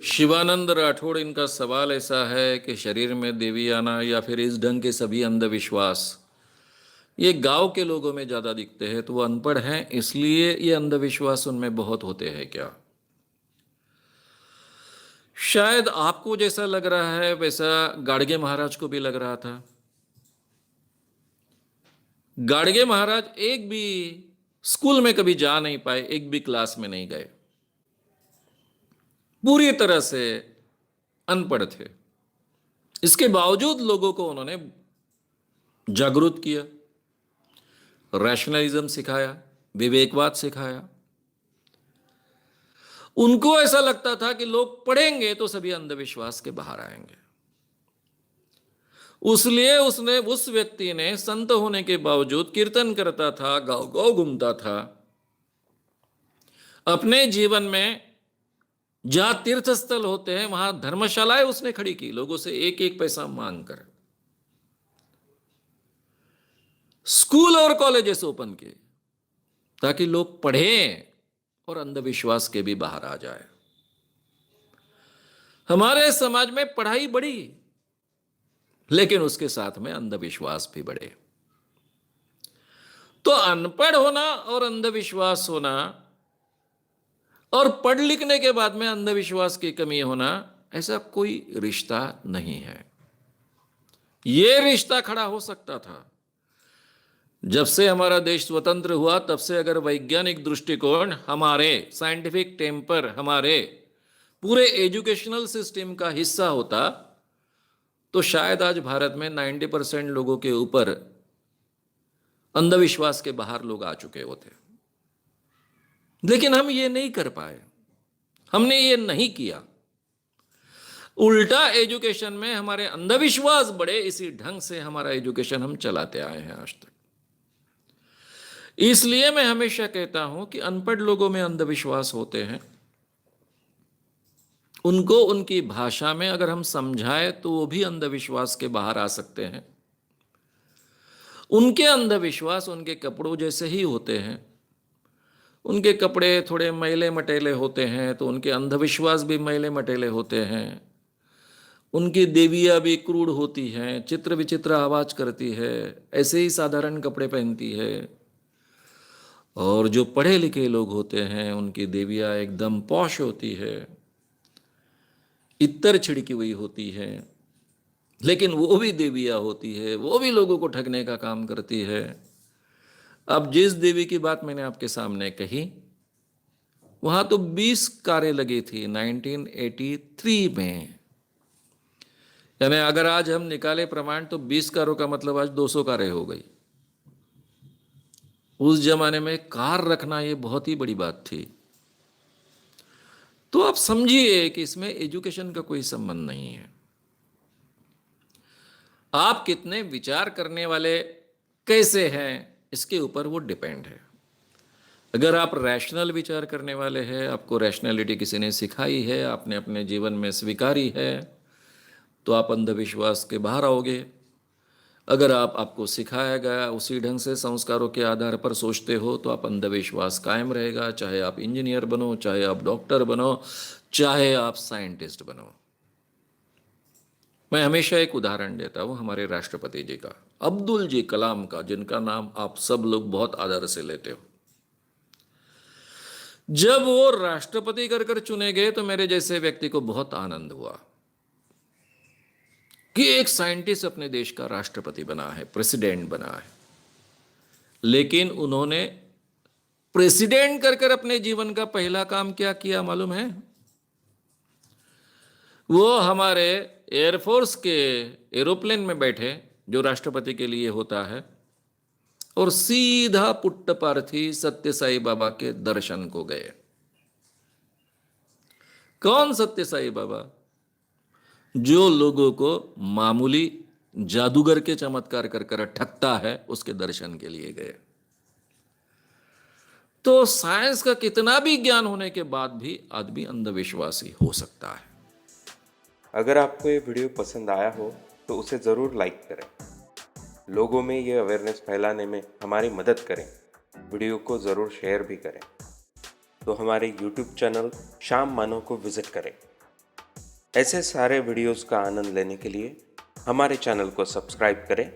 शिवानंद राठौड़, इनका सवाल ऐसा है कि शरीर में देवी आना या फिर इस ढंग के सभी अंधविश्वास ये गांव के लोगों में ज़्यादा दिखते हैं, तो वो अनपढ़ हैं इसलिए ये अंधविश्वास उनमें बहुत होते हैं क्या? शायद आपको जैसा लग रहा है वैसा गाडगे महाराज को भी लग रहा था। गाडगे महाराज एक भी स्कूल में कभी जा नहीं पाए, एक भी क्लास में नहीं गए, पूरी तरह से अनपढ़ थे। इसके बावजूद लोगों को उन्होंने जागरूक किया, रैशनलिज्म सिखाया, विवेकवाद सिखाया। उनको ऐसा लगता था कि लोग पढ़ेंगे तो सभी अंधविश्वास के बाहर आएंगे। उसलिए उसने उस व्यक्ति ने संत होने के बावजूद कीर्तन करता था, गांव गांव घूमता था, अपने जीवन में जहां तीर्थ स्थल होते हैं वहां धर्मशालाएं उसने खड़ी की, लोगों से एक एक पैसा मांग कर। स्कूल और कॉलेजेस ओपन किए ताकि लोग पढ़ें और अंधविश्वास के भी बाहर आ जाए। हमारे समाज में पढ़ाई बढ़ी, लेकिन उसके साथ में अंधविश्वास भी बढ़े। तो अनपढ़ होना और अंधविश्वास होना और पढ़ लिखने के बाद में अंधविश्वास की कमी होना, ऐसा कोई रिश्ता नहीं है। यह रिश्ता खड़ा हो सकता था जब से हमारा देश स्वतंत्र हुआ, तब से अगर वैज्ञानिक दृष्टिकोण, हमारे साइंटिफिक टेम्पर, हमारे पूरे एजुकेशनल सिस्टम का हिस्सा होता, तो शायद आज भारत में 90% लोगों के ऊपर अंधविश्वास के बाहर लोग आ चुके होते। लेकिन हम ये नहीं कर पाए, हमने ये नहीं किया। उल्टा एजुकेशन में हमारे अंधविश्वास बढ़े, इसी ढंग से हमारा एजुकेशन हम चलाते आए हैं आज तक। इसलिए मैं हमेशा कहता हूं कि अनपढ़ लोगों में अंधविश्वास होते हैं, उनको उनकी भाषा में अगर हम समझाएं तो वो भी अंधविश्वास के बाहर आ सकते हैं। उनके अंधविश्वास उनके कपड़ों जैसे ही होते हैं। उनके कपड़े थोड़े मैले मटेले होते हैं तो उनके अंधविश्वास भी मैले मटेले होते हैं। उनकी देवियाँ भी क्रूर होती हैं, चित्र विचित्र आवाज करती है, ऐसे ही साधारण कपड़े पहनती है। और जो पढ़े लिखे लोग होते हैं उनकी देवियाँ एकदम पॉश होती है, इत्तर छिड़की हुई होती है, लेकिन वो भी देवियाँ होती है, वो भी लोगों को ठगने का काम करती है। अब जिस देवी की बात मैंने आपके सामने कही, वहां तो 20 कारें लगी थी 1983 में। यानी अगर आज हम निकाले प्रमाण तो 20 कारों का मतलब आज 200 कारें हो गई। उस जमाने में कार रखना ये बहुत ही बड़ी बात थी। तो आप समझिए कि इसमें एजुकेशन का कोई संबंध नहीं है। आप कितने विचार करने वाले कैसे हैं इसके ऊपर वो डिपेंड है। अगर आप रैशनल विचार करने वाले हैं, आपको रैशनैलिटी किसी ने सिखाई है, आपने अपने जीवन में स्वीकारी है, तो आप अंधविश्वास के बाहर आओगे। अगर आपको सिखाया गया उसी ढंग से संस्कारों के आधार पर सोचते हो तो आप अंधविश्वास कायम रहेगा, चाहे आप इंजीनियर बनो, चाहे आप डॉक्टर बनो, चाहे आप साइंटिस्ट बनो। मैं हमेशा एक उदाहरण देता हूं हमारे राष्ट्रपति जी का, अब्दुल जी कलाम का, जिनका नाम आप सब लोग बहुत आदर से लेते हो। जब वो राष्ट्रपति कर चुने गए तो मेरे जैसे व्यक्ति को बहुत आनंद हुआ कि एक साइंटिस्ट अपने देश का राष्ट्रपति बना है, प्रेसिडेंट बना है। लेकिन उन्होंने प्रेसिडेंट कर अपने जीवन का पहला काम क्या किया मालूम है? वो हमारे एयरफोर्स के एरोप्लेन में बैठे, जो राष्ट्रपति के लिए होता है, और सीधा पुट्टपार्थी सत्य साई बाबा के दर्शन को गए। कौन सत्य साई बाबा? जो लोगों को मामूली जादूगर के चमत्कार कर ठगता है, उसके दर्शन के लिए गए। तो साइंस का कितना भी ज्ञान होने के बाद भी आदमी अंधविश्वासी हो सकता है। अगर आपको ये वीडियो पसंद आया हो तो उसे ज़रूर लाइक करें, लोगों में ये अवेयरनेस फैलाने में हमारी मदद करें। वीडियो को ज़रूर शेयर भी करें। तो हमारे YouTube चैनल श्याम मानव को विज़िट करें। ऐसे सारे वीडियोस का आनंद लेने के लिए हमारे चैनल को सब्सक्राइब करें।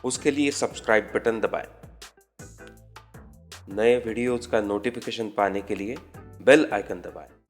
उसके लिए सब्सक्राइब बटन दबाएं। नए वीडियोस का नोटिफिकेशन पाने के लिए बेल आइकन दबाएं।